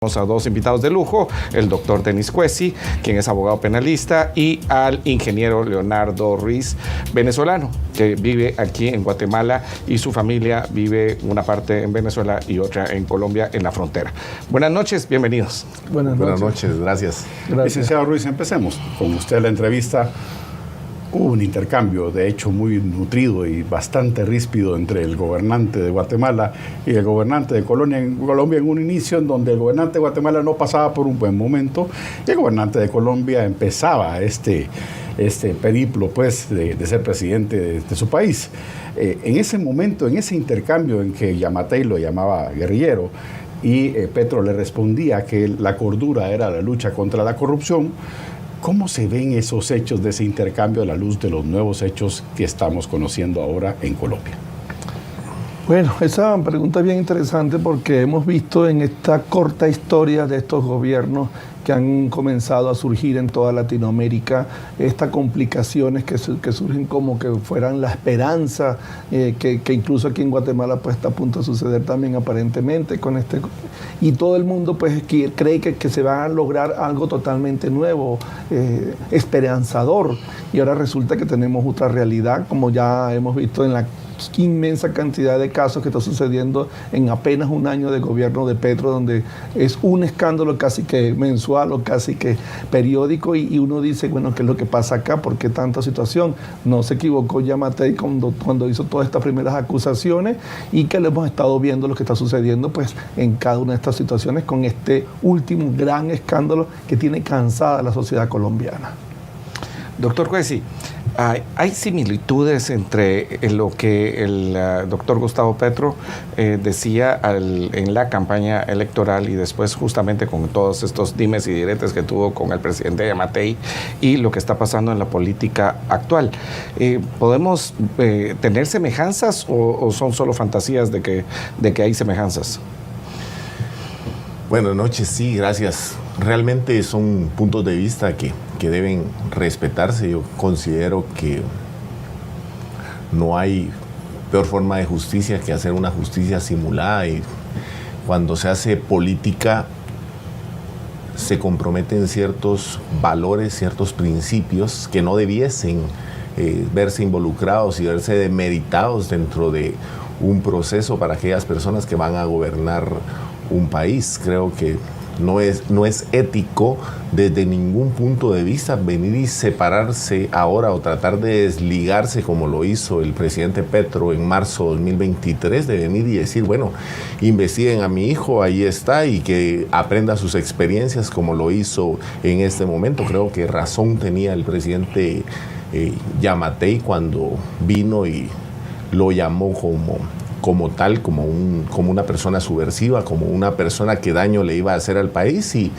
A dos invitados de lujo, el doctor Denis Cuessy, quien es abogado penalista, y al ingeniero Leonardo Ruiz, venezolano, que vive aquí en Guatemala y su familia vive una parte en Venezuela y otra en Colombia, en la frontera. Buenas noches, bienvenidos. Buenas noches, gracias. Licenciado Ruiz, empecemos con usted la entrevista. Hubo un intercambio, de hecho, muy nutrido y bastante ríspido entre el gobernante de Guatemala y el gobernante de Colombia en un inicio en donde el gobernante de Guatemala no pasaba por un buen momento y el gobernante de Colombia empezaba este periplo pues, de ser presidente de su país. En ese momento, en ese intercambio en que Yamatei lo llamaba guerrillero y Petro le respondía que la cordura era la lucha contra la corrupción, ¿cómo se ven esos hechos de ese intercambio a la luz de los nuevos hechos que estamos conociendo ahora en Colombia? Bueno, esa pregunta es bien interesante porque hemos visto en esta corta historia de estos gobiernos que han comenzado a surgir en toda Latinoamérica, estas complicaciones que surgen como que fueran la esperanza, que incluso aquí en Guatemala pues está a punto de suceder también aparentemente con este, y todo el mundo pues cree que se va a lograr algo totalmente nuevo, esperanzador, y ahora resulta que tenemos otra realidad, como ya hemos visto en la inmensa cantidad de casos que está sucediendo en apenas un año de gobierno de Petro, donde es un escándalo casi que mensual o casi que periódico, y uno dice, bueno, ¿qué es lo que pasa acá? ¿Por qué tanta situación? No se equivocó Yamatei cuando hizo todas estas primeras acusaciones, y que le hemos estado viendo lo que está sucediendo pues en cada una de estas situaciones con este último gran escándalo que tiene cansada a la sociedad colombiana. Doctor Cuessy, hay similitudes entre lo que el doctor Gustavo Petro decía en la campaña electoral y después justamente con todos estos dimes y diretes que tuvo con el presidente Yamatei y lo que está pasando en la política actual. ¿Podemos tener semejanzas o son solo fantasías de que hay semejanzas? Buenas noches, sí, gracias. Realmente son puntos de vista que deben respetarse. Yo considero que no hay peor forma de justicia que hacer una justicia simulada, y cuando se hace política se comprometen ciertos valores, ciertos principios que no debiesen verse involucrados y verse demeritados dentro de un proceso para aquellas personas que van a gobernar un país. Creo que no es ético desde ningún punto de vista venir y separarse ahora o tratar de desligarse como lo hizo el presidente Petro en marzo de 2023, de venir y decir, bueno, investiguen a mi hijo, ahí está, y que aprenda sus experiencias como lo hizo en este momento. Creo que razón tenía el presidente Yamatei cuando vino y lo llamó como tal, como una persona subversiva, como una persona que daño le iba a hacer al país, y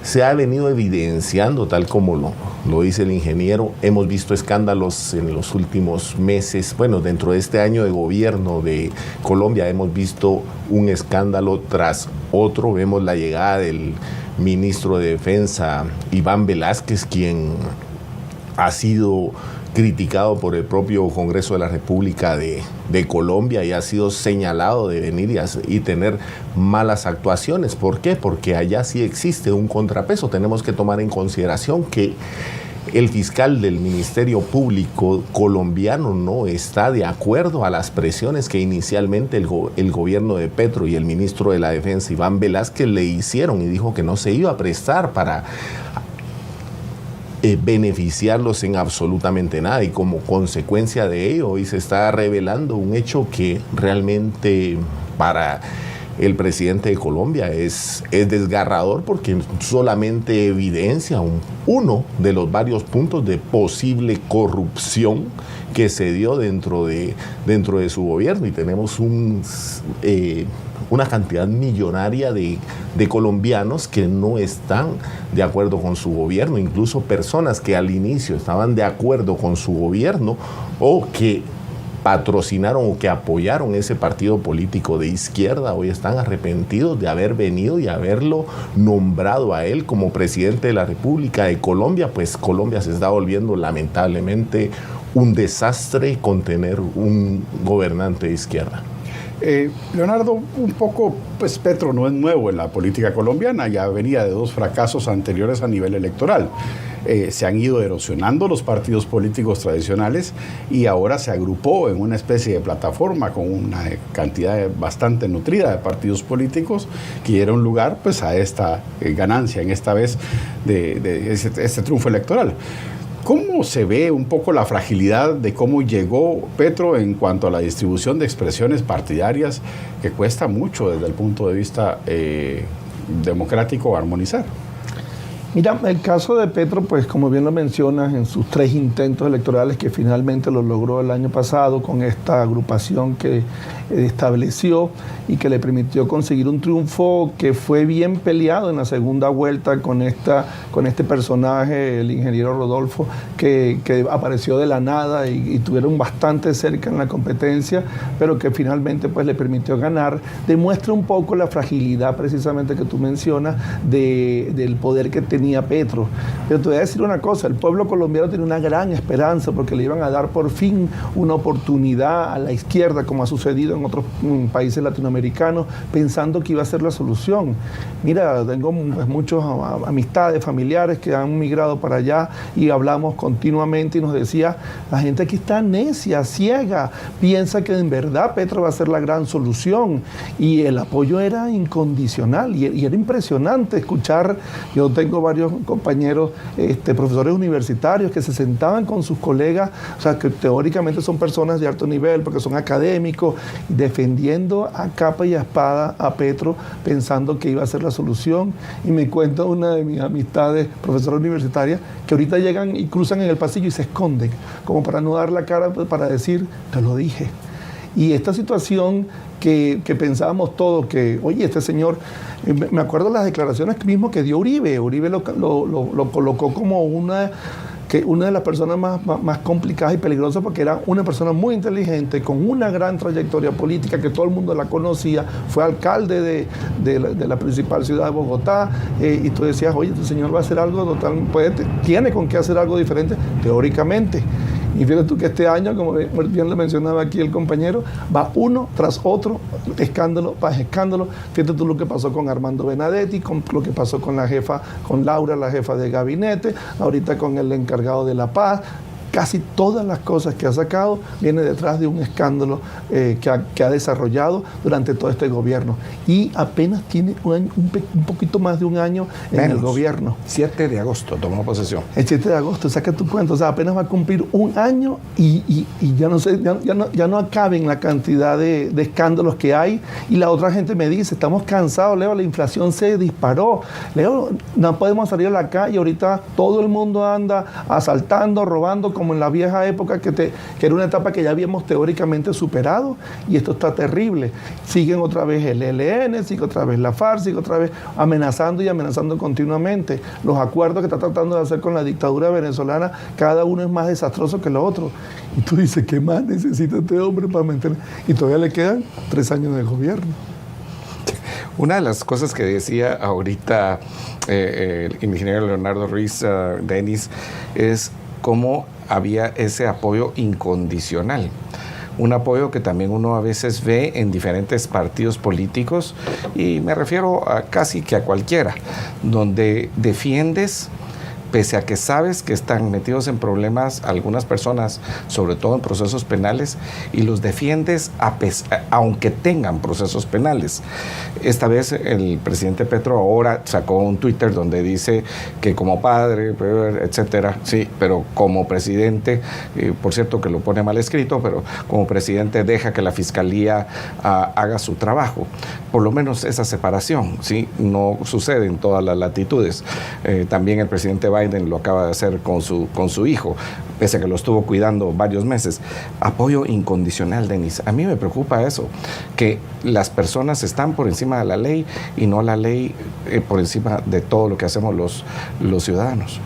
se ha venido evidenciando, tal como lo dice el ingeniero. Hemos visto escándalos en los últimos meses. Bueno, dentro de este año de gobierno de Colombia hemos visto un escándalo tras otro. Vemos la llegada del ministro de Defensa, Iván Velásquez, quien ha sido criticado por el propio Congreso de la República de Colombia y ha sido señalado de venir y tener malas actuaciones. ¿Por qué? Porque allá sí existe un contrapeso. Tenemos que tomar en consideración que el fiscal del Ministerio Público colombiano no está de acuerdo a las presiones que inicialmente el gobierno de Petro y el ministro de la Defensa, Iván Velásquez, le hicieron, y dijo que no se iba a prestar para beneficiarlos en absolutamente nada, y como consecuencia de ello hoy se está revelando un hecho que realmente para el presidente de Colombia es desgarrador, porque solamente evidencia uno de los varios puntos de posible corrupción que se dio dentro de su gobierno, y tenemos una cantidad millonaria de colombianos que no están de acuerdo con su gobierno, incluso personas que al inicio estaban de acuerdo con su gobierno o que patrocinaron o que apoyaron ese partido político de izquierda, hoy están arrepentidos de haber venido y haberlo nombrado a él como presidente de la República de Colombia. Pues Colombia se está volviendo lamentablemente un desastre con tener un gobernante de izquierda. Leonardo, un poco, pues Petro no es nuevo en la política colombiana, ya venía de 2 fracasos anteriores a nivel electoral. Se han ido erosionando los partidos políticos tradicionales y ahora se agrupó en una especie de plataforma con una cantidad bastante nutrida de partidos políticos que dieron lugar pues a esta ganancia en esta vez de este triunfo electoral. ¿Cómo se ve un poco la fragilidad de cómo llegó Petro en cuanto a la distribución de expresiones partidarias que cuesta mucho desde el punto de vista democrático armonizar? Mira, el caso de Petro, pues como bien lo mencionas, en sus 3 intentos electorales que finalmente lo logró el año pasado con esta agrupación que estableció y que le permitió conseguir un triunfo que fue bien peleado en la segunda vuelta con este personaje, el ingeniero Rodolfo, que apareció de la nada y tuvieron bastante cerca en la competencia, pero que finalmente pues le permitió ganar. Demuestra un poco la fragilidad precisamente que tú mencionas del poder que tenía Petro. Pero te voy a decir una cosa, el pueblo colombiano tiene una gran esperanza porque le iban a dar por fin una oportunidad a la izquierda, como ha sucedido en otros países latinoamericanos, pensando que iba a ser la solución. Mira, tengo muchos amistades, familiares que han migrado para allá y hablamos continuamente y nos decía, la gente aquí está necia, ciega, piensa que en verdad Petro va a ser la gran solución y el apoyo era incondicional y era impresionante escuchar. Yo tengo varios compañeros, profesores universitarios que se sentaban con sus colegas, o sea, que teóricamente son personas de alto nivel porque son académicos, defendiendo a capa y a espada a Petro, pensando que iba a ser la solución. Y me cuenta una de mis amistades, profesora universitaria, que ahorita llegan y cruzan en el pasillo y se esconden, como para no dar la cara, para decir, te lo dije. Y esta situación que pensábamos todos que, oye, este señor, me acuerdo las declaraciones mismo que dio Uribe. Uribe lo colocó como una de las personas más complicadas y peligrosas porque era una persona muy inteligente, con una gran trayectoria política que todo el mundo la conocía, fue alcalde de la principal ciudad de Bogotá, y tú decías, oye, este señor va a hacer algo total, tiene con qué hacer algo diferente, teóricamente. Y fíjate tú que este año, como bien lo mencionaba aquí el compañero, va uno tras otro, escándalo tras escándalo. Fíjate tú lo que pasó con Armando Benedetti, con lo que pasó con Laura, la jefa de gabinete, ahorita con el encargado de la paz. Casi todas las cosas que ha sacado vienen detrás de un escándalo que ha desarrollado durante todo este gobierno. Y apenas tiene un poquito más de un año en el gobierno. 7 de agosto tomó posesión. El 7 de agosto, saca tu cuenta, o sea, apenas va a cumplir un año y ya no sé, ya no acaben la cantidad de escándalos que hay. Y la otra gente me dice, estamos cansados, Leo, la inflación se disparó. Leo, no podemos salir a la calle, ahorita todo el mundo anda asaltando, robando, como en la vieja época que era una etapa que ya habíamos teóricamente superado, y esto está terrible. Siguen otra vez el ELN, sigue otra vez la FARC, sigue otra vez amenazando continuamente. Los acuerdos que está tratando de hacer con la dictadura venezolana, cada uno es más desastroso que el otro. Y tú dices, ¿qué más necesita este hombre para mantener? Y todavía le quedan 3 años de gobierno. Una de las cosas que decía ahorita el ingeniero Leonardo Ruiz Denis es cómo había ese apoyo incondicional. Un apoyo que también uno a veces ve en diferentes partidos políticos, y me refiero a casi que a cualquiera, donde defiendes, pese a que sabes que están metidos en problemas algunas personas, sobre todo en procesos penales, y los defiendes aunque tengan procesos penales. Esta vez el presidente Petro ahora sacó un Twitter donde dice que como padre, etcétera, sí, pero como presidente, por cierto que lo pone mal escrito, pero como presidente deja que la fiscalía haga su trabajo. Por lo menos esa separación, ¿sí? No sucede en todas las latitudes. También el presidente Biden lo acaba de hacer con su hijo, pese a que lo estuvo cuidando varios meses. Apoyo incondicional, Denis. A mí me preocupa eso, que las personas están por encima de la ley y no la ley por encima de todo lo que hacemos los ciudadanos.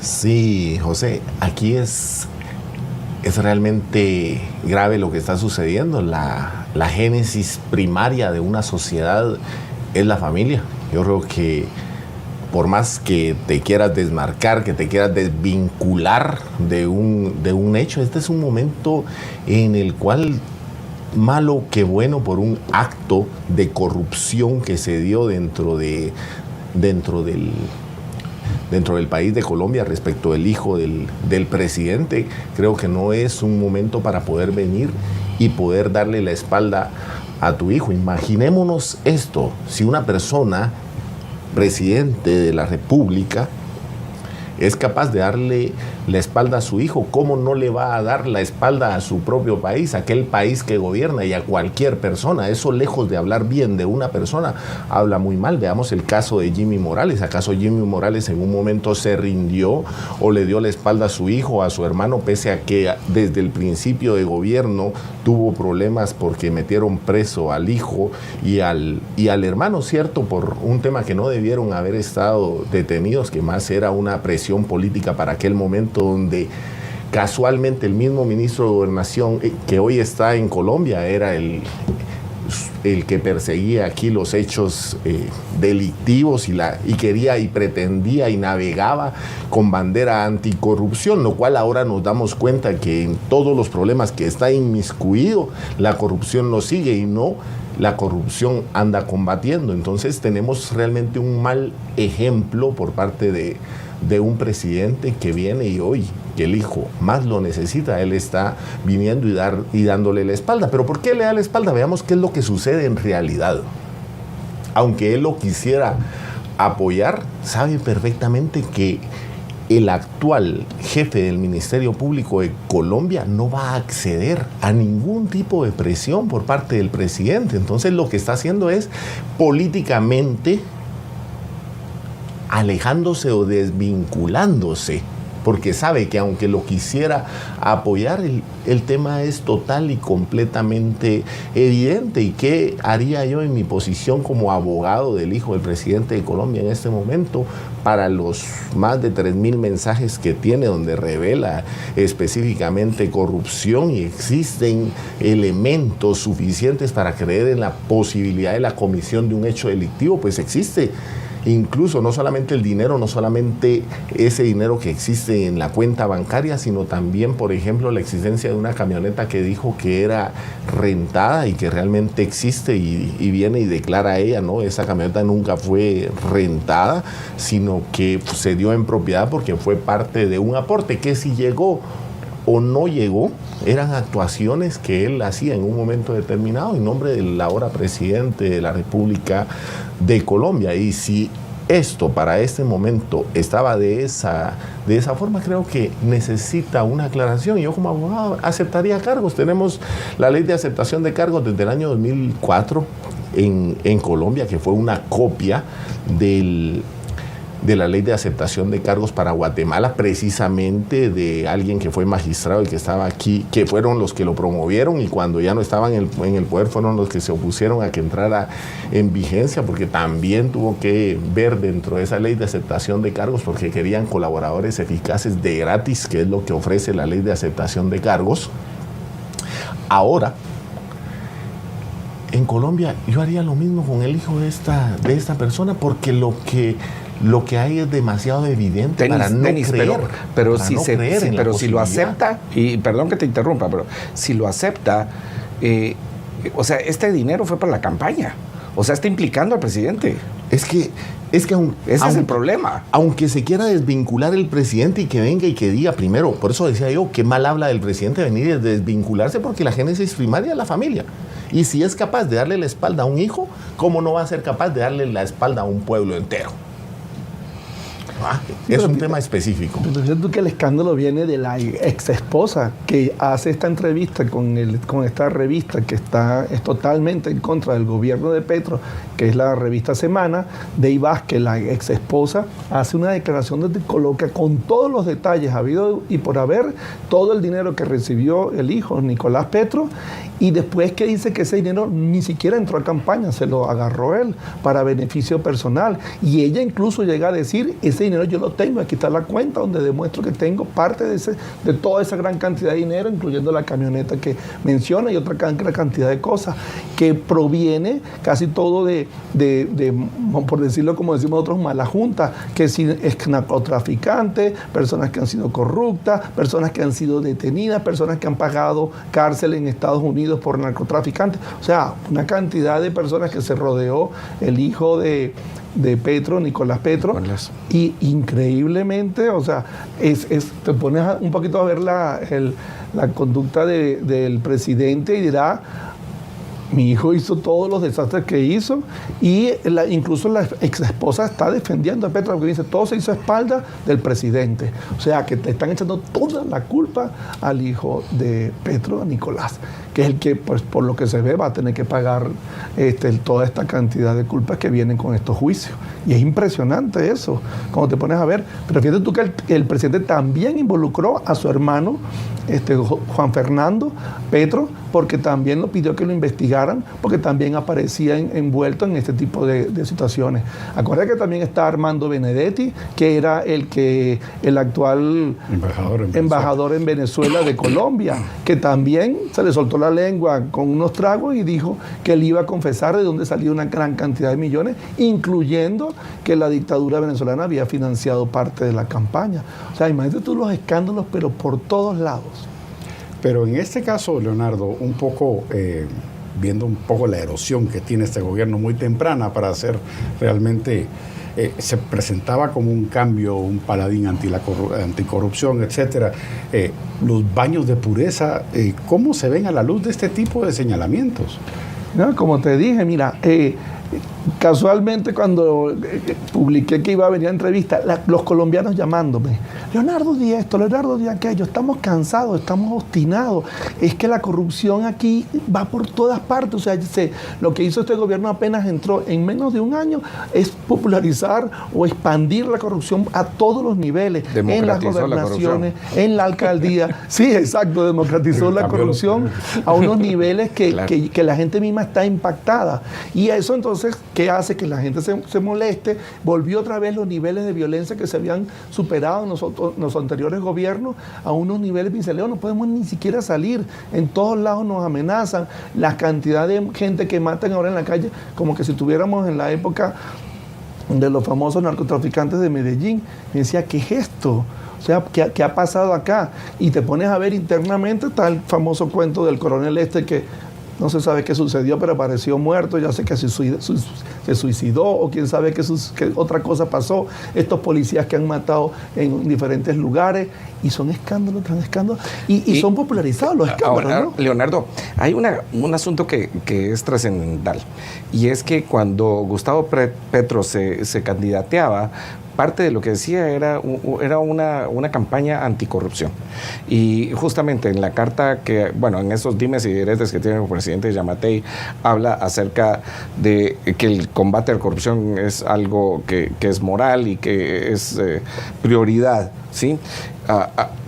Sí, José, aquí es realmente grave lo que está sucediendo. La génesis primaria de una sociedad es la familia. Yo creo que por más que te quieras desmarcar, que te quieras desvincular de un hecho, este es un momento en el cual malo que bueno por un acto de corrupción que se dio dentro del país de Colombia respecto del hijo del presidente. Creo que no es un momento para poder venir y poder darle la espalda a tu hijo. Imaginémonos esto, si una persona, presidente de la República, es capaz de darle la espalda a su hijo, ¿cómo no le va a dar la espalda a su propio país, a aquel país que gobierna y a cualquier persona? Eso, lejos de hablar bien de una persona, habla muy mal. Veamos el caso de Jimmy Morales. ¿Acaso Jimmy Morales en un momento se rindió o le dio la espalda a su hijo o a su hermano, pese a que desde el principio de gobierno tuvo problemas porque metieron preso al hijo y al hermano, cierto, por un tema que no debieron haber estado detenidos, que más era una presión política para aquel momento, donde casualmente el mismo ministro de Gobernación que hoy está en Colombia era el que perseguía aquí los hechos delictivos y quería y pretendía y navegaba con bandera anticorrupción, lo cual ahora nos damos cuenta que en todos los problemas que está inmiscuido, la corrupción lo sigue y no la corrupción anda combatiendo. Entonces tenemos realmente un mal ejemplo por parte de un presidente que viene y hoy, que el hijo más lo necesita, él está viniendo y dándole la espalda. ¿Pero por qué le da la espalda? Veamos qué es lo que sucede en realidad. Aunque él lo quisiera apoyar, sabe perfectamente que el actual jefe del Ministerio Público de Colombia no va a acceder a ningún tipo de presión por parte del presidente. Entonces lo que está haciendo es políticamente alejándose o desvinculándose, porque sabe que aunque lo quisiera apoyar, el tema es total y completamente evidente. ¿Y qué haría yo en mi posición como abogado del hijo del presidente de Colombia en este momento para los más de 3,000 mensajes que tiene, donde revela específicamente corrupción y existen elementos suficientes para creer en la posibilidad de la comisión de un hecho delictivo? Pues existe incluso no solamente el dinero, no solamente ese dinero que existe en la cuenta bancaria, sino también, por ejemplo, la existencia de una camioneta que dijo que era rentada y que realmente existe y viene y declara ella, ¿no? Esa camioneta nunca fue rentada, sino que se dio en propiedad porque fue parte de un aporte que, si llegó o no llegó, eran actuaciones que él hacía en un momento determinado en nombre del ahora presidente de la República de Colombia. Y si esto para este momento estaba de esa forma, creo que necesita una aclaración. Yo como abogado aceptaría cargos. Tenemos la ley de aceptación de cargos desde el año 2004 en Colombia, que fue una copia de la ley de aceptación de cargos para Guatemala, precisamente de alguien que fue magistrado y que estaba aquí, que fueron los que lo promovieron, y cuando ya no estaban en el poder fueron los que se opusieron a que entrara en vigencia, porque también tuvo que ver dentro de esa ley de aceptación de cargos, porque querían colaboradores eficaces de gratis, que es lo que ofrece la ley de aceptación de cargos. Ahora, en Colombia yo haría lo mismo con el hijo de esta persona, porque lo que hay es demasiado evidente para no creer. Pero si lo acepta, y perdón que te interrumpa, pero si lo acepta, o sea, este dinero fue para la campaña. O sea, está implicando al presidente. Es que ese es el problema. Aunque se quiera desvincular el presidente y que venga y que diga primero, por eso decía yo, qué mal habla del presidente venir y desvincularse, porque la génesis primaria es la familia. Y si es capaz de darle la espalda a un hijo, ¿cómo no va a ser capaz de darle la espalda a un pueblo entero? Es un tema específico. Pero siento que el escándalo viene de la ex esposa que hace esta entrevista con esta revista que es totalmente en contra del gobierno de Petro, que es la revista Semana. Dey Vázquez, la ex esposa, hace una declaración donde coloca con todos los detalles habido y por haber todo el dinero que recibió el hijo Nicolás Petro, y después que dice que ese dinero ni siquiera entró a campaña, se lo agarró él para beneficio personal, y ella incluso llega a decir ese ese dinero yo lo tengo, aquí está la cuenta donde demuestro que tengo parte de toda esa gran cantidad de dinero, incluyendo la camioneta que menciona y otra cantidad de cosas, que proviene casi todo de por decirlo como decimos nosotros, mala junta, que si es narcotraficante, personas que han sido corruptas, personas que han sido detenidas, personas que han pagado cárcel en Estados Unidos por narcotraficantes, o sea, una cantidad de personas que se rodeó el hijo de Petro, Nicolás Petro, y increíblemente, o sea, te pones un poquito a ver la conducta del presidente y dirá, mi hijo hizo todos los desastres que hizo, y incluso la ex esposa está defendiendo a Petro, porque dice, todo se hizo a espaldas del presidente. O sea, que te están echando toda la culpa al hijo de Petro, a Nicolás, que es el que, pues, por lo que se ve, va a tener que pagar toda esta cantidad de culpas que vienen con estos juicios. Y es impresionante eso, cuando te pones a ver. Pero fíjate tú que el presidente también involucró a su hermano, Juan Fernando Petro, porque también lo pidió que lo investigaran, porque también aparecía envuelto en este tipo de situaciones. Acuérdate que también está Armando Benedetti, que era el actual embajador en Venezuela de Colombia, que también se le soltó la lengua con unos tragos y dijo que él iba a confesar de dónde salía una gran cantidad de millones, incluyendo que la dictadura venezolana había financiado parte de la campaña. O sea, imagínate tú los escándalos, pero por todos lados. Pero en este caso, Leonardo, un poco viendo un poco la erosión que tiene este gobierno muy temprana para hacer realmente, se presentaba como un cambio, un paladín anticorrupción, etcétera. Los baños de pureza, ¿cómo se ven a la luz de este tipo de señalamientos? No, como te dije, mira, casualmente cuando publiqué que iba a venir a entrevista, los colombianos llamándome, Leonardo di esto, Leonardo di aquello, estamos cansados, estamos obstinados, es que la corrupción aquí va por todas partes. O sea, lo que hizo este gobierno apenas entró en menos de un año es popularizar o expandir la corrupción a todos los niveles, en las gobernaciones, en la alcaldía. Sí, exacto, democratizó la corrupción a unos niveles que la gente misma está impactada. Y eso entonces, ¿qué hace? Que la gente se moleste. Volvió otra vez los niveles de violencia que se habían superado en los anteriores gobiernos a unos niveles pinceleos. No podemos ni siquiera salir. En todos lados nos amenazan. La cantidad de gente que matan ahora en la calle, como que si estuviéramos en la época de los famosos narcotraficantes de Medellín. Me decía, ¿qué es esto? O sea, ¿qué ha pasado acá? Y te pones a ver internamente, está el famoso cuento del coronel que no se sabe qué sucedió, pero apareció muerto, ya sé que se suicidó, o quién sabe qué otra cosa pasó. Estos policías que han matado en diferentes lugares, y son escándalos tras escándalos, y son popularizados los escándalos, ahora, ¿no? Leonardo, hay un asunto que es trascendental, y es que cuando Gustavo Petro se candidateaba, parte de lo que decía era una campaña anticorrupción. Y justamente en la carta que, bueno, en esos dimes y diretes que tiene el presidente Yamatei, habla acerca de que el combate a la corrupción es algo que es moral y que es prioridad, ¿sí?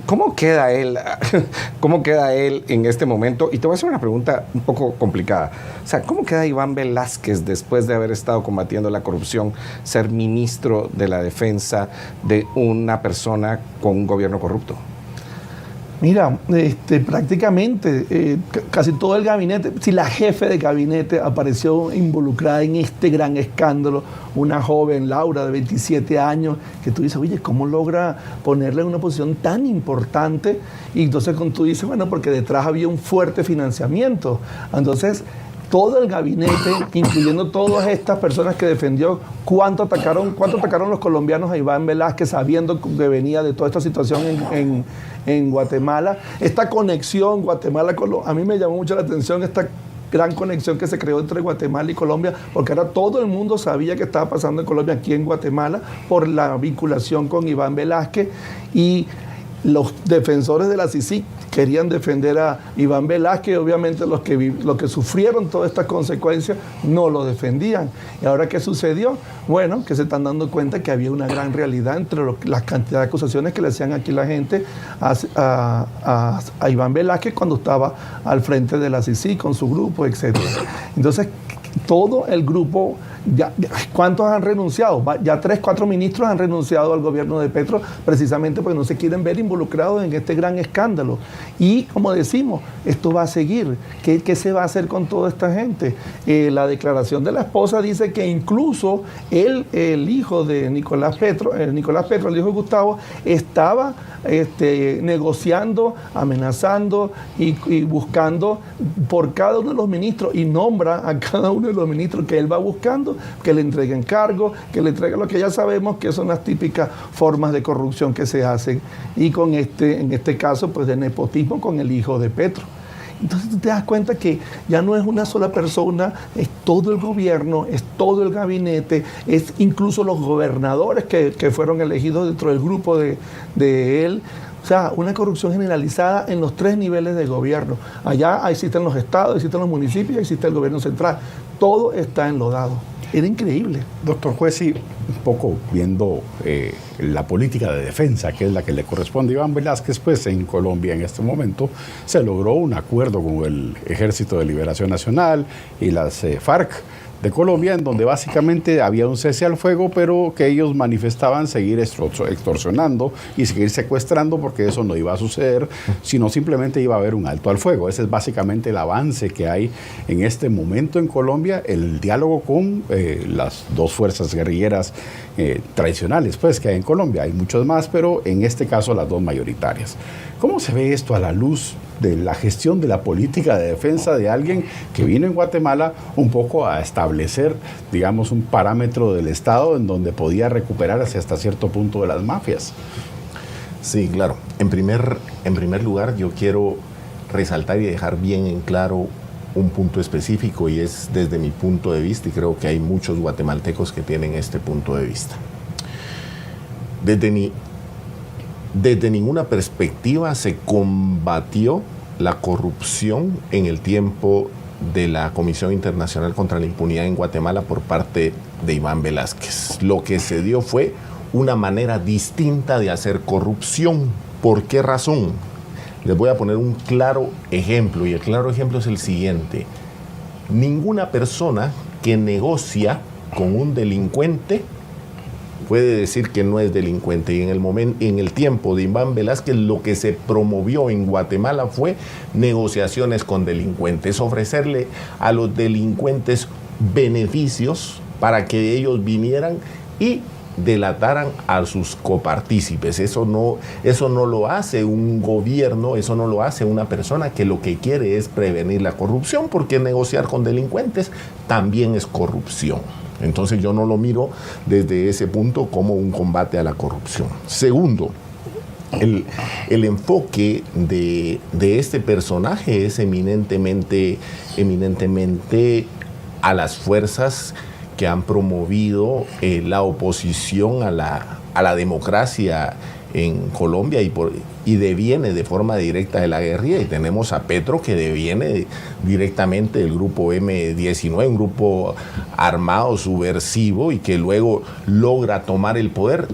¿Cómo queda él en este momento? Y te voy a hacer una pregunta un poco complicada. O sea, ¿cómo queda Iván Velázquez después de haber estado combatiendo la corrupción, ser ministro de la defensa de una persona con un gobierno corrupto? Mira, prácticamente casi todo el gabinete, si la jefe de gabinete apareció involucrada en este gran escándalo, una joven, Laura, de 27 años, que tú dices, oye, ¿cómo logra ponerle en una posición tan importante? Y entonces tú dices, bueno, porque detrás había un fuerte financiamiento. Entonces, todo el gabinete, incluyendo todas estas personas que defendió, ¿cuánto atacaron los colombianos a Iván Velázquez sabiendo que venía de toda esta situación en Guatemala? Esta conexión Guatemala-Colombia, a mí me llamó mucho la atención esta gran conexión que se creó entre Guatemala y Colombia, porque ahora todo el mundo sabía que estaba pasando en Colombia, aquí en Guatemala, por la vinculación con Iván Velázquez, y los defensores de la CICIG querían defender a Iván Velázquez, obviamente los que sufrieron todas estas consecuencias no lo defendían. ¿Y ahora qué sucedió? Bueno, que se están dando cuenta que había una gran realidad entre las cantidad de acusaciones que le hacían aquí la gente a Iván Velázquez cuando estaba al frente de la CICIG con su grupo, etc. Entonces, todo el grupo ¿Cuántos han renunciado? Ya 3, 4 ministros han renunciado al gobierno de Petro precisamente porque no se quieren ver involucrados en este gran escándalo. Y como decimos, esto va a seguir. ¿Qué se va a hacer con toda esta gente? La declaración de la esposa dice que incluso el hijo de Nicolás Petro, el hijo de Gustavo, estaba negociando, amenazando y buscando por cada uno de los ministros, y nombra a cada uno de los ministros que él va buscando, que le entreguen cargos, que le entreguen lo que ya sabemos que son las típicas formas de corrupción que se hacen, y en este caso pues de nepotismo con el hijo de Petro. Entonces tú te das cuenta que ya no es una sola persona, es todo el gobierno, es todo el gabinete, es incluso los gobernadores que fueron elegidos dentro del grupo de él. O sea, una corrupción generalizada en los 3 niveles de gobierno. Allá existen los estados, existen los municipios, existe el gobierno central. Todo está enlodado. Era increíble. Doctor Juezi, un poco viendo la política de defensa, que es la que le corresponde a Iván Velázquez, pues en Colombia en este momento se logró un acuerdo con el Ejército de Liberación Nacional y las FARC de Colombia, en donde básicamente había un cese al fuego, pero que ellos manifestaban seguir extorsionando y seguir secuestrando, porque eso no iba a suceder, sino simplemente iba a haber un alto al fuego. Ese es básicamente el avance que hay en este momento en Colombia, el diálogo con las 2 fuerzas guerrilleras tradicionales pues, que hay en Colombia. Hay muchos más, pero en este caso las 2 mayoritarias. ¿Cómo se ve esto a la luz de la gestión de la política de defensa de alguien que vino en Guatemala un poco a establecer, digamos, un parámetro del Estado en donde podía recuperarse hasta cierto punto de las mafias? Sí, claro. En primer lugar, yo quiero resaltar y dejar bien en claro un punto específico, y es desde mi punto de vista, y creo que hay muchos guatemaltecos que tienen este punto de vista. Desde ninguna perspectiva se combatió la corrupción en el tiempo de la Comisión Internacional contra la Impunidad en Guatemala por parte de Iván Velázquez. Lo que se dio fue una manera distinta de hacer corrupción. ¿Por qué razón? Les voy a poner un claro ejemplo, y el claro ejemplo es el siguiente. Ninguna persona que negocia con un delincuente puede decir que no es delincuente. Y en el tiempo de Iván Velázquez, lo que se promovió en Guatemala fue negociaciones con delincuentes, ofrecerle a los delincuentes beneficios para que ellos vinieran y delataran a sus copartícipes. Eso no lo hace un gobierno, eso no lo hace una persona que lo que quiere es prevenir la corrupción, porque negociar con delincuentes también es corrupción. Entonces yo no lo miro desde ese punto como un combate a la corrupción. Segundo, el enfoque de este personaje es eminentemente a las fuerzas que han promovido la oposición a la democracia en Colombia y deviene de forma directa de la guerrilla. Y tenemos a Petro, que deviene directamente del grupo M-19, un grupo armado subversivo, y que luego logra tomar el poder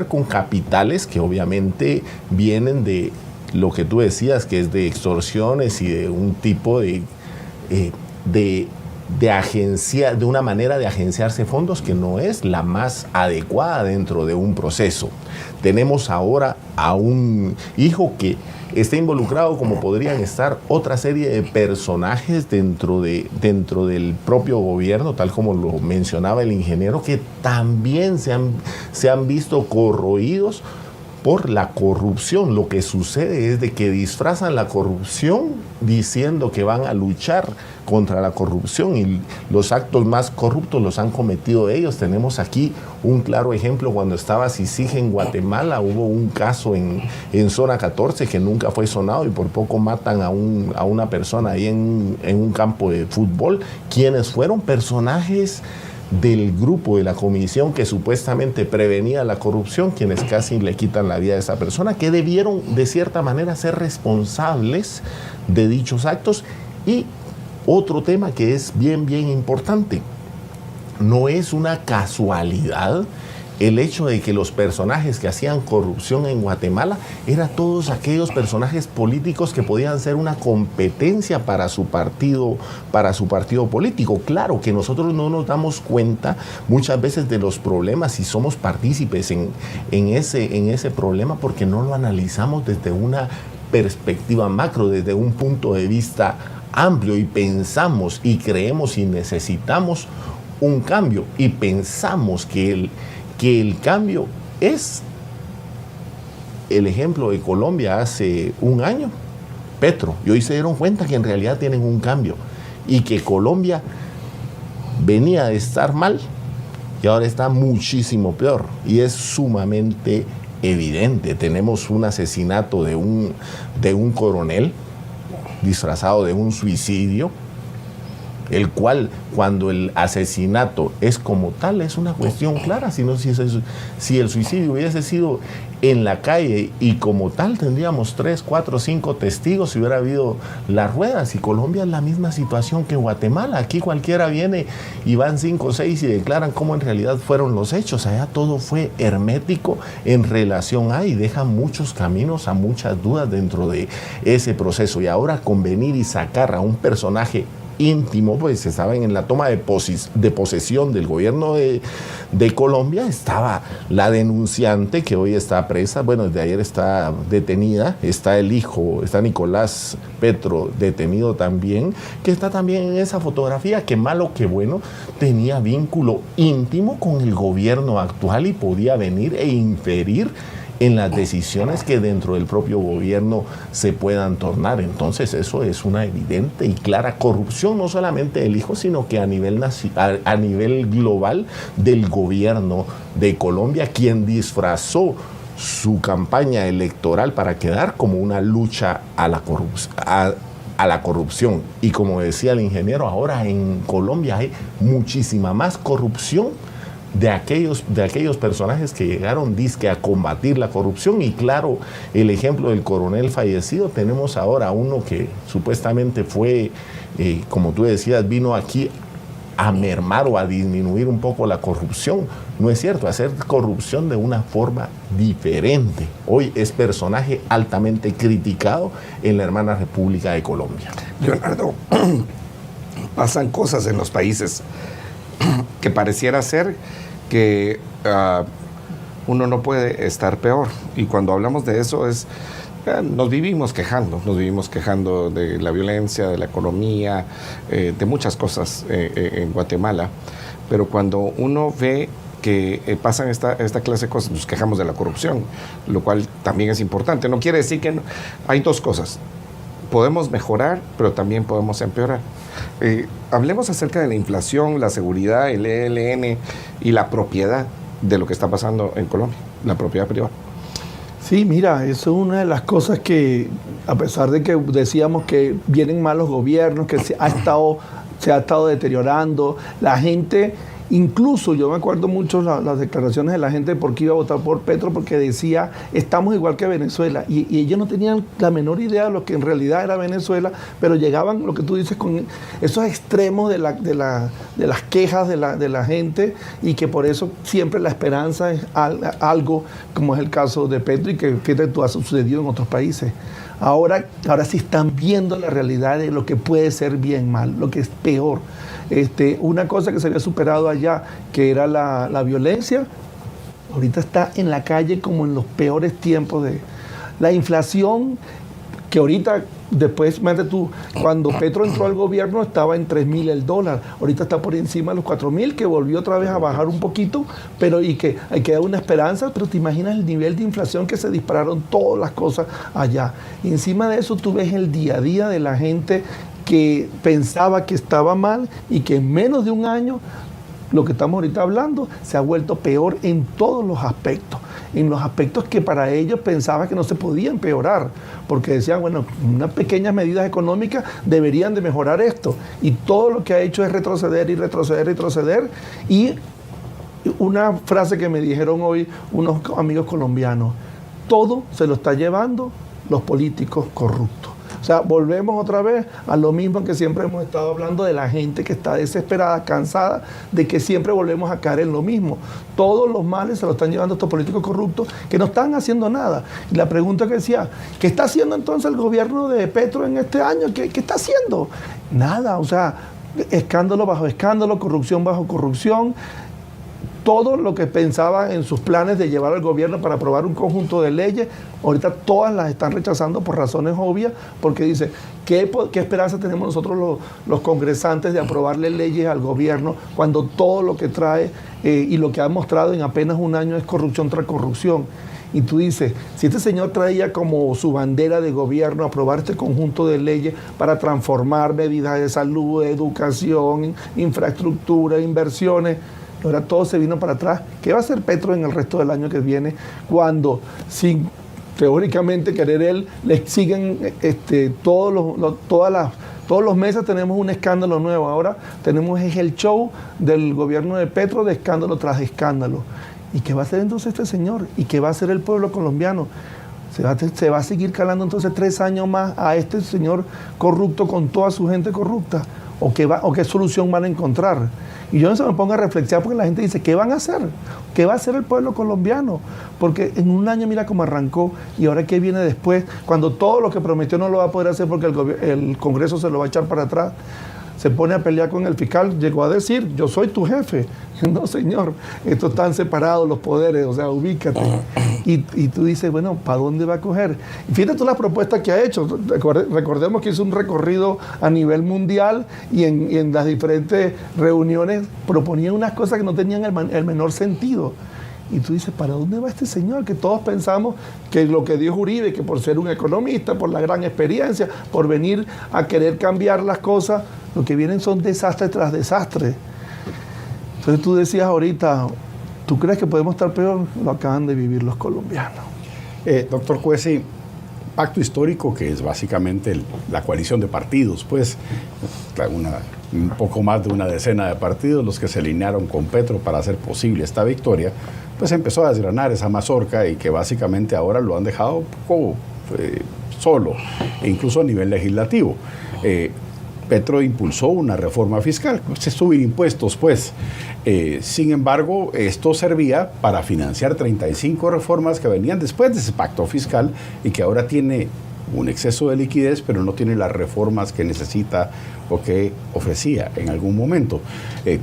con capitales que obviamente vienen de lo que tú decías, que es de extorsiones y de un tipo de una manera de agenciarse fondos que no es la más adecuada dentro de un proceso. Tenemos ahora a un hijo que está involucrado, como podrían estar otra serie de personajes dentro del propio gobierno, tal como lo mencionaba el ingeniero, que también se han visto corroídos por la corrupción. Lo que sucede es de que disfrazan la corrupción diciendo que van a luchar contra la corrupción, y los actos más corruptos los han cometido ellos. Tenemos aquí un claro ejemplo. Cuando estaba CICIG en Guatemala, hubo un caso en zona 14 que nunca fue sonado, y por poco matan a una persona ahí en un campo de fútbol. ¿Quiénes fueron? Personajes del grupo de la comisión que supuestamente prevenía la corrupción, quienes casi le quitan la vida a esa persona, que debieron de cierta manera ser responsables de dichos actos. Y otro tema que es bien importante: no es una casualidad el hecho de que los personajes que hacían corrupción en Guatemala eran todos aquellos personajes políticos que podían ser una competencia para su partido político. Claro que nosotros no nos damos cuenta muchas veces de los problemas y somos partícipes en ese problema porque no lo analizamos desde una perspectiva macro, desde un punto de vista amplio, y pensamos y creemos y necesitamos un cambio, y pensamos que el cambio es el ejemplo de Colombia hace un año, Petro, y hoy se dieron cuenta que en realidad tienen un cambio y que Colombia venía de estar mal y ahora está muchísimo peor, y es sumamente evidente. Tenemos un asesinato de un coronel disfrazado de un suicidio, el cual, cuando el asesinato es como tal, es una cuestión clara. Si el suicidio hubiese sido en la calle y como tal, tendríamos 3, 4, 5 testigos si hubiera habido las ruedas. Y Colombia es la misma situación que Guatemala. Aquí cualquiera viene y van 5 o 6 y declaran cómo en realidad fueron los hechos. Allá todo fue hermético en relación a, y deja muchos caminos a muchas dudas dentro de ese proceso. Y ahora con venir y sacar a un personaje íntimo, pues se saben, en la toma de posesión del gobierno de Colombia estaba la denunciante, que hoy está presa, bueno, desde ayer está detenida, está el hijo, está Nicolás Petro detenido también, que está también en esa fotografía, que malo que bueno, tenía vínculo íntimo con el gobierno actual y podía venir e inferir en las decisiones que dentro del propio gobierno se puedan tornar. Entonces eso es una evidente y clara corrupción, no solamente del hijo, sino que a nivel global del gobierno de Colombia, quien disfrazó su campaña electoral para quedar como una lucha a la corrupción. Y como decía el ingeniero, ahora en Colombia hay muchísima más corrupción de aquellos personajes que llegaron dizque a combatir la corrupción. Y claro, el ejemplo del coronel fallecido, tenemos ahora uno que supuestamente fue, como tú decías, vino aquí a mermar o a disminuir un poco la corrupción. No es cierto, hacer corrupción de una forma diferente. Hoy es personaje altamente criticado en la hermana República de Colombia. Leonardo, pasan cosas en los países que pareciera ser que uno no puede estar peor. Y cuando hablamos de eso nos vivimos quejando de la violencia, de la economía, de muchas cosas en Guatemala. Pero cuando uno ve que pasan esta clase de cosas, nos quejamos de la corrupción, lo cual también es importante. No quiere decir que no. Hay dos cosas. Podemos mejorar, pero también podemos empeorar. Hablemos acerca de la inflación, la seguridad, el ELN y la propiedad de lo que está pasando en Colombia, la propiedad privada. Sí, mira, eso es una de las cosas que, a pesar de que decíamos que vienen malos gobiernos, que se ha estado deteriorando, la gente, incluso yo me acuerdo mucho las declaraciones de la gente de por qué iba a votar por Petro, porque decía, estamos igual que Venezuela, y ellos no tenían la menor idea de lo que en realidad era Venezuela, pero llegaban, lo que tú dices, con esos extremos de las quejas de la gente, y que por eso siempre la esperanza es algo, como es el caso de Petro, y que fíjate tú, ha sucedido en otros países. Ahora sí están viendo la realidad de lo que puede ser bien mal, lo que es peor. Una cosa que se había superado allá, que era la violencia, ahorita está en la calle como en los peores tiempos de la inflación, que ahorita, después, imagínate tú, cuando Petro entró al gobierno estaba en 3.000 el dólar, ahorita está por encima de los 4.000, que volvió otra vez a bajar un poquito, pero y que hay que dar una esperanza, pero te imaginas el nivel de inflación que se dispararon todas las cosas allá. Y encima de eso tú ves el día a día de la gente que pensaba que estaba mal y que en menos de un año, lo que estamos ahorita hablando, se ha vuelto peor en todos los aspectos. En los aspectos que para ellos pensaban que no se podía empeorar, porque decían, bueno, unas pequeñas medidas económicas deberían de mejorar esto. Y todo lo que ha hecho es retroceder y retroceder y retroceder. Y una frase que me dijeron hoy unos amigos colombianos, todo se lo está llevando los políticos corruptos. O sea, volvemos otra vez a lo mismo que siempre hemos estado hablando de la gente que está desesperada, cansada, de que siempre volvemos a caer en lo mismo. Todos los males se los están llevando estos políticos corruptos que no están haciendo nada. Y la pregunta que decía, ¿qué está haciendo entonces el gobierno de Petro en este año? ¿Qué está haciendo? Nada, o sea, escándalo bajo escándalo, corrupción bajo corrupción. Todo lo que pensaban en sus planes de llevar al gobierno para aprobar un conjunto de leyes, ahorita todas las están rechazando por razones obvias, porque dice, ¿qué esperanza tenemos nosotros los congresantes de aprobarle leyes al gobierno cuando todo lo que trae y lo que ha mostrado en apenas un año es corrupción tras corrupción? Y tú dices, si este señor traía como su bandera de gobierno aprobar este conjunto de leyes para transformar medidas de salud, educación, infraestructura, inversiones, ahora todo se vino para atrás. ¿Qué va a hacer Petro en el resto del año que viene cuando, sin teóricamente querer él, le siguen todos los meses tenemos un escándalo nuevo? Ahora tenemos el show del gobierno de Petro de escándalo tras escándalo. ¿Y qué va a hacer entonces este señor? ¿Y qué va a hacer el pueblo colombiano? ¿Se va a seguir calando entonces 3 años más a este señor corrupto con toda su gente corrupta? ¿O qué solución van a encontrar? Y yo no se me pongo a reflexionar porque la gente dice, ¿qué van a hacer? ¿Qué va a hacer el pueblo colombiano? Porque en un año mira cómo arrancó y ahora qué viene después, cuando todo lo que prometió no lo va a poder hacer porque el Congreso se lo va a echar para atrás. Se pone a pelear con el fiscal, llegó a decir, yo soy tu jefe. No, señor, estos están separados los poderes, o sea, ubícate. Y tú dices, bueno, ¿para dónde va a coger? Y fíjate tú las propuestas que ha hecho. Recordemos que hizo un recorrido a nivel mundial y en las diferentes reuniones proponía unas cosas que no tenían el menor sentido. Y tú dices, ¿para dónde va este señor? Que todos pensamos que lo que dijo Uribe, que por ser un economista, por la gran experiencia, por venir a querer cambiar las cosas, lo que vienen son desastres tras desastres. Entonces tú decías ahorita, ¿tú crees que podemos estar peor? Lo acaban de vivir los colombianos. Doctor Cuesi, pacto histórico que es básicamente la coalición de partidos, pues un poco más de una decena de partidos los que se alinearon con Petro para hacer posible esta victoria, pues empezó a desgranar esa mazorca y que básicamente ahora lo han dejado un poco solo, e incluso a nivel legislativo. Petro impulsó una reforma fiscal, subir impuestos, pues. Sin embargo, esto servía para financiar 35 reformas que venían después de ese pacto fiscal y que ahora tiene un exceso de liquidez, pero no tiene las reformas que necesita o que ofrecía en algún momento.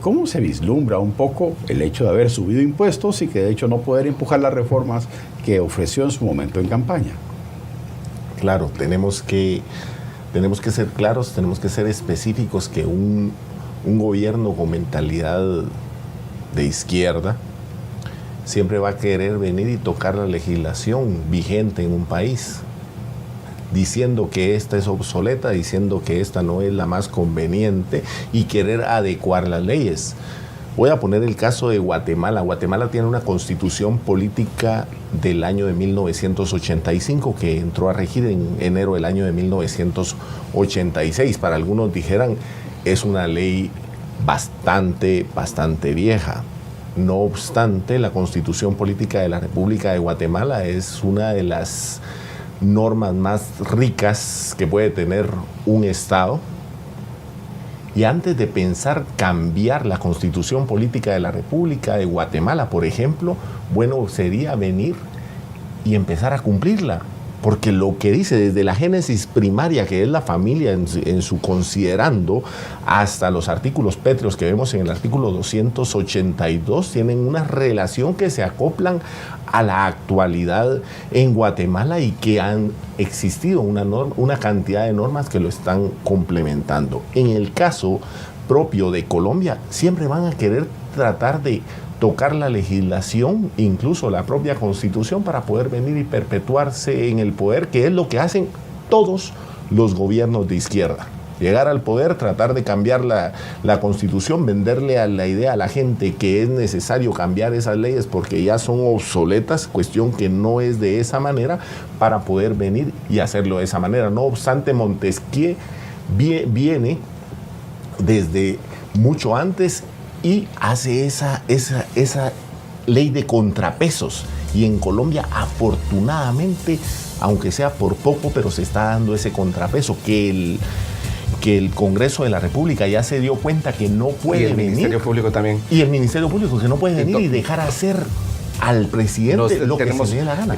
¿Cómo se vislumbra un poco el hecho de haber subido impuestos y que de hecho no poder empujar las reformas que ofreció en su momento en campaña? Claro, tenemos que ser claros, tenemos que ser específicos que un gobierno con mentalidad de izquierda siempre va a querer venir y tocar la legislación vigente en un país, diciendo que esta es obsoleta, diciendo que esta no es la más conveniente y querer adecuar las leyes. Voy a poner el caso de Guatemala. Guatemala tiene una constitución política del año de 1985 que entró a regir en enero del año de 1986. Para algunos dijeran, es una ley bastante vieja. No obstante, la constitución política de la República de Guatemala es una de las normas más ricas que puede tener un Estado. Y antes de pensar cambiar la constitución política de la República de Guatemala, por ejemplo, bueno, sería venir y empezar a cumplirla. Porque lo que dice desde la génesis primaria, que es la familia en su considerando, hasta los artículos pétreos que vemos en el artículo 282, tienen una relación que se acoplan a la actualidad en Guatemala y que han existido una cantidad de normas que lo están complementando. En el caso propio de Colombia, siempre van a querer tratar de tocar la legislación, incluso la propia constitución, para poder venir y perpetuarse en el poder, que es lo que hacen todos los gobiernos de izquierda. Llegar al poder, tratar de cambiar la constitución, venderle a la idea a la gente que es necesario cambiar esas leyes porque ya son obsoletas, cuestión que no es de esa manera, para poder venir y hacerlo de esa manera. No obstante, Montesquieu viene desde mucho antes y hace esa ley de contrapesos. Y en Colombia, afortunadamente, aunque sea por poco, pero se está dando ese contrapeso que el Congreso de la República ya se dio cuenta que no puede venir. Y el Ministerio Público también. Y el Ministerio Público que no puede venir y dejar hacer al presidente lo que se le dé la gana.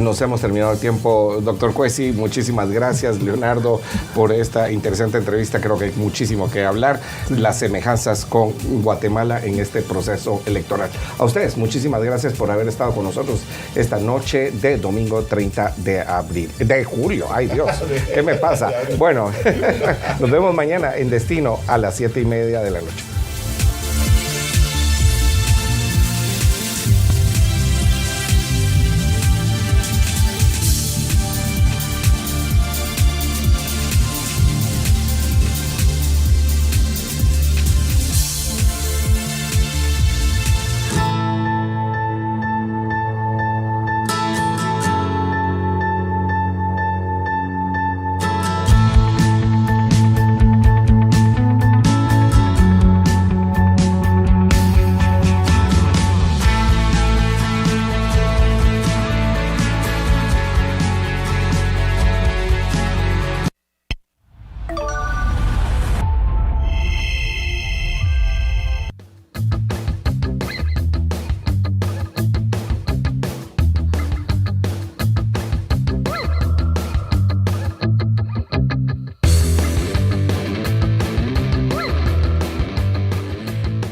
Nos hemos terminado el tiempo, doctor Cuesi. Muchísimas gracias, Leonardo, por esta interesante entrevista. Creo que hay muchísimo que hablar. Las semejanzas con Guatemala en este proceso electoral. A ustedes, muchísimas gracias por haber estado con nosotros esta noche de domingo 30 de julio. Ay, Dios, ¿qué me pasa? Bueno, nos vemos mañana en Destino a las 7:30 de la noche.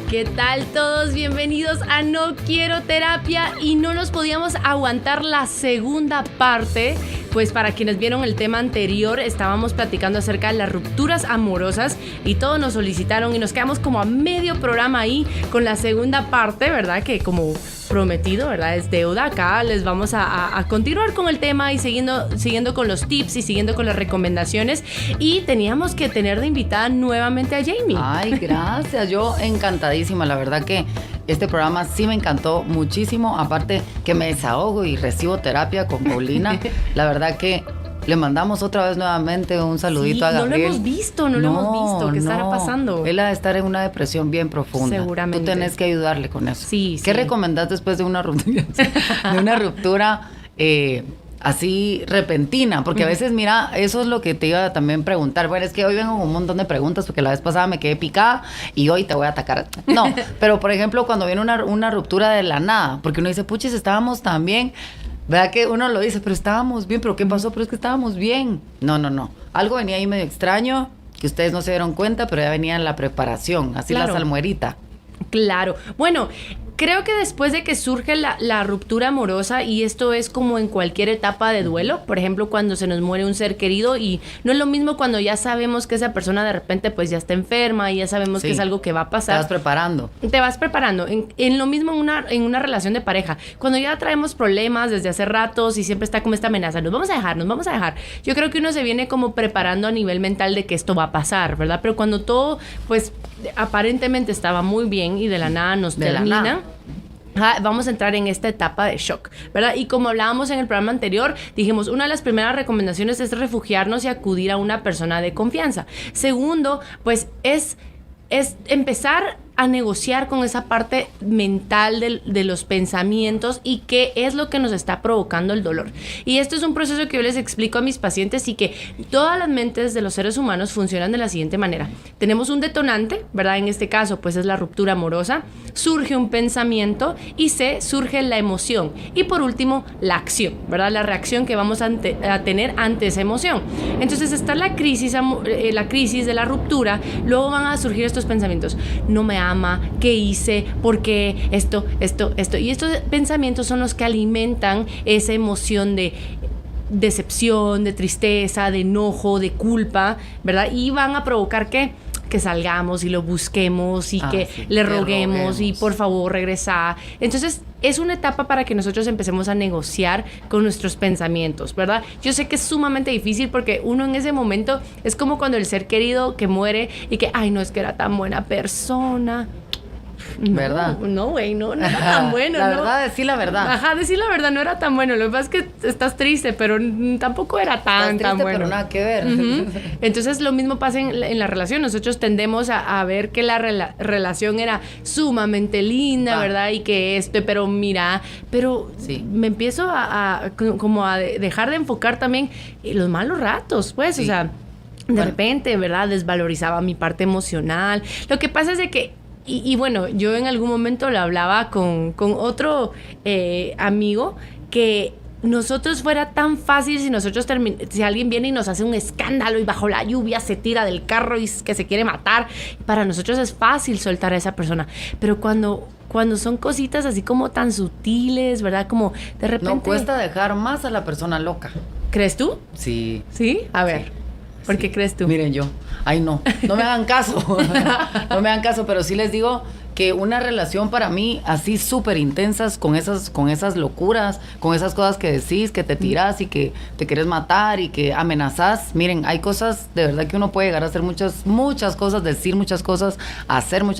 ¿Qué tal todos? Bienvenidos a No Quiero Terapia, y no nos podíamos aguantar la segunda parte. Pues para quienes vieron el tema anterior, estábamos platicando acerca de las rupturas amorosas y todos nos solicitaron y nos quedamos como a medio programa ahí con la segunda parte, ¿verdad? Que como prometido, ¿verdad? Es deuda. Acá les vamos a continuar con el tema y siguiendo con los tips y siguiendo con las recomendaciones. Y teníamos que tener de invitada nuevamente a Jamie. Ay, gracias. Yo encantadísima. La verdad que este programa sí me encantó muchísimo. Aparte que me desahogo y recibo terapia con Paulina. La verdad que le mandamos otra vez nuevamente un saludito a Gabriel. No lo hemos visto. ¿Qué estará pasando? Él ha de estar en una depresión bien profunda. Seguramente. Tú tenés que ayudarle con eso. Sí. ¿Qué recomendás después de una ruptura? Así repentina, porque a veces, mira, eso es lo que te iba a también preguntar. Bueno, es que hoy vengo con un montón de preguntas porque la vez pasada me quedé picada y hoy te voy a atacar. No, pero por ejemplo, cuando viene una ruptura de la nada, porque uno dice, puchis, estábamos tan bien, ¿verdad? Que uno lo dice, pero estábamos bien, pero ¿qué pasó? Pero es que estábamos bien. No. Algo venía ahí medio extraño, que ustedes no se dieron cuenta, pero ya venía en la preparación, así claro. La salmuerita. Claro. Bueno, creo que después de que surge la ruptura amorosa, y esto es como en cualquier etapa de duelo, por ejemplo, cuando se nos muere un ser querido, y no es lo mismo cuando ya sabemos que esa persona de repente pues ya está enferma y ya sabemos que es algo que va a pasar. Te vas preparando. En lo mismo en una relación de pareja. Cuando ya traemos problemas desde hace ratos y siempre está como esta amenaza, nos vamos a dejar. Yo creo que uno se viene como preparando a nivel mental de que esto va a pasar, ¿verdad? Pero cuando todo pues aparentemente estaba muy bien y de la nada nos termina, vamos a entrar en esta etapa de shock, ¿verdad? Y como hablábamos en el programa anterior, dijimos, una de las primeras recomendaciones es refugiarnos y acudir a una persona de confianza. Segundo, pues es empezar a negociar con esa parte mental de los pensamientos y qué es lo que nos está provocando el dolor. Y esto es un proceso que yo les explico a mis pacientes, y que todas las mentes de los seres humanos funcionan de la siguiente manera. Tenemos un detonante, ¿verdad? En este caso, pues es la ruptura amorosa. Surge un pensamiento y surge la emoción. Y por último, la acción, ¿verdad? La reacción que vamos a tener ante esa emoción. Entonces está la crisis de la ruptura. Luego van a surgir estos pensamientos. No me ama, ¿qué hice? ¿Por qué? Esto. Y estos pensamientos son los que alimentan esa emoción de decepción, de tristeza, de enojo, de culpa, ¿verdad? Y van a provocar que salgamos y lo busquemos y le roguemos y por favor regresa. Entonces es una etapa para que nosotros empecemos a negociar con nuestros pensamientos, ¿verdad? Yo sé que es sumamente difícil porque uno en ese momento es como cuando el ser querido que muere y que, ay, no, es que era tan buena persona. ¿verdad? No, güey, no era tan bueno. La ¿no? verdad, decir la verdad. Ajá, decir la verdad no era tan bueno. Lo que pasa es que estás triste, pero tampoco era tan Estás triste, bueno. pero nada que ver. Ujú. Entonces lo mismo pasa en la relación. Nosotros tendemos a ver que la relación era sumamente linda, ¿verdad? Y que pero mira, pero Sí. me empiezo como a dejar de enfocar también en los malos ratos, pues, Sí. o sea, de repente, ¿verdad? Desvalorizaba mi parte emocional. Lo que pasa es de que y bueno, yo en algún momento lo hablaba con otro amigo que nosotros fuera tan fácil si alguien viene y nos hace un escándalo y bajo la lluvia se tira del carro y que se quiere matar, para nosotros es fácil soltar a esa persona, pero cuando son cositas así como tan sutiles, ¿verdad? Como de repente... No cuesta dejar más a la persona loca. ¿Crees tú? Sí. ¿Sí? A ver, Sí. ¿por qué crees tú? Miren yo. Ay, no me hagan caso. No me hagan caso, pero sí les digo que una relación para mí así súper intensas con esas locuras, con esas cosas que decís, que te tirás y que te quieres matar y que amenazás. Miren, hay cosas de verdad que uno puede llegar a hacer muchas cosas, decir muchas cosas, hacer muchas